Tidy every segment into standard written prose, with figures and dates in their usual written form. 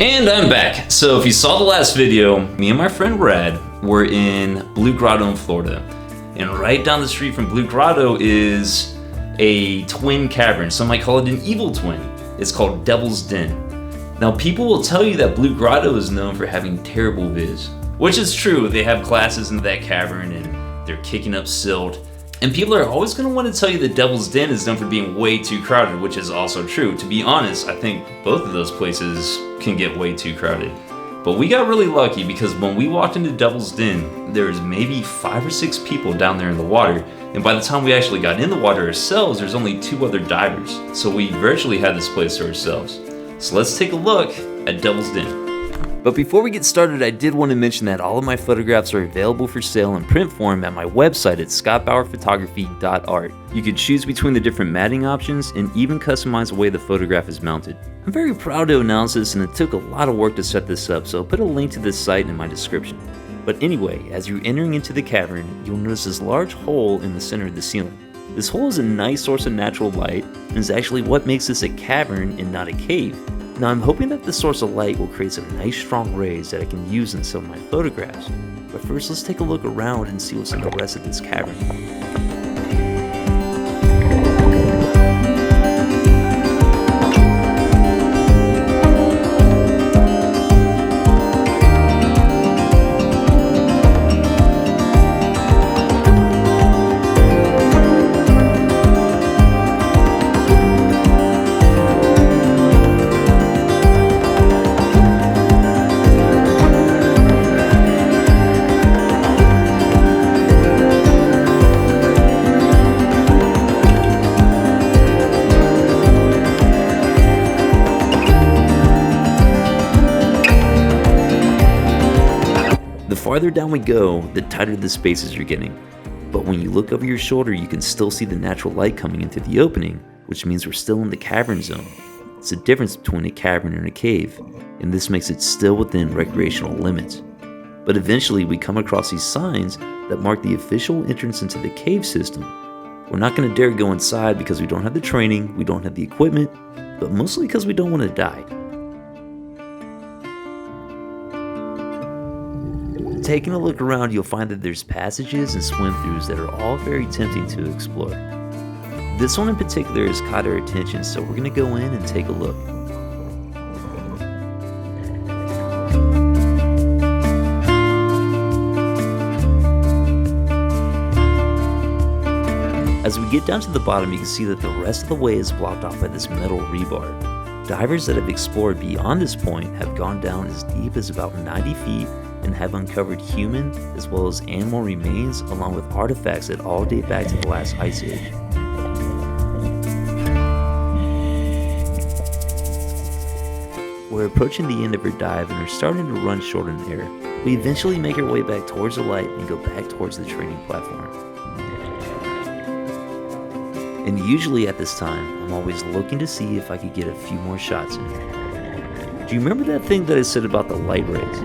And I'm back. So if you saw the last video, me and my friend Brad were in Blue Grotto in Florida. And right down the street from Blue Grotto is a twin cavern. Some might call it an evil twin. It's called Devil's Den. Now people will tell you that Blue Grotto is known for having terrible viz, which is true. They have glasses into that cavern and they're kicking up silt. And people are always going to want to tell you that Devil's Den is known for being way too crowded, which is also true. To be honest, I think both of those places can get way too crowded. But we got really lucky because when we walked into Devil's Den, there was maybe 5 or 6 people down there in the water. And by the time we actually got in the water ourselves, there's only 2 other divers. So we virtually had this place to ourselves. So let's take a look at Devil's Den. But before we get started, I did want to mention that all of my photographs are available for sale in print form at my website at scottbauerphotography.art. You can choose between the different matting options and even customize the way the photograph is mounted. I'm very proud to announce this, and it took a lot of work to set this up, so I'll put a link to this site in my description. But anyway, as you're entering into the cavern, you'll notice this large hole in the center of the ceiling. This hole is a nice source of natural light and is actually what makes this a cavern and not a cave. Now I'm hoping that the source of light will create some nice strong rays that I can use in some of my photographs. But first let's take a look around and see what's in the rest of this cavern. The farther down we go, the tighter the spaces you're getting. But when you look over your shoulder, you can still see the natural light coming into the opening, which means we're still in the cavern zone. It's the difference between a cavern and a cave, and this makes it still within recreational limits. But eventually we come across these signs that mark the official entrance into the cave system. We're not going to dare go inside because we don't have the training, we don't have the equipment, but mostly because we don't want to die. Taking a look around, you'll find that there's passages and swim-throughs that are all very tempting to explore. This one in particular has caught our attention, so we're going to go in and take a look. As we get down to the bottom, you can see that the rest of the way is blocked off by this metal rebar. Divers that have explored beyond this point have gone down as deep as about 90 feet and have uncovered human as well as animal remains along with artifacts that all date back to the last ice age. We're approaching the end of our dive and are starting to run short on air. We eventually make our way back towards the light and go back towards the training platform. And usually at this time, I'm always looking to see if I could get a few more shots in. Do you remember that thing that I said about the light rays?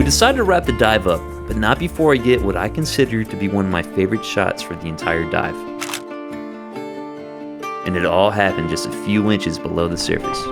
Decided to wrap the dive up, but not before I get what I consider to be one of my favorite shots for the entire dive. And it all happened just a few inches below the surface.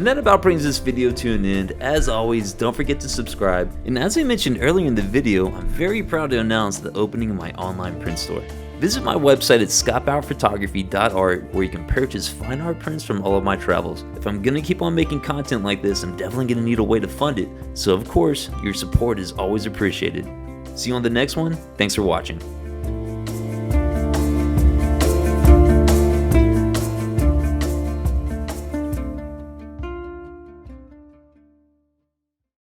That about brings this video to an end. As always, don't forget to subscribe. And as I mentioned earlier in the video, I'm very proud to announce the opening of my online print store. Visit my website at scopoutphotography.art where you can purchase fine art prints from all of my travels. If I'm gonna keep on making content like this, I'm definitely gonna need a way to fund it. So of course, your support is always appreciated. See you on the next one. Thanks for watching.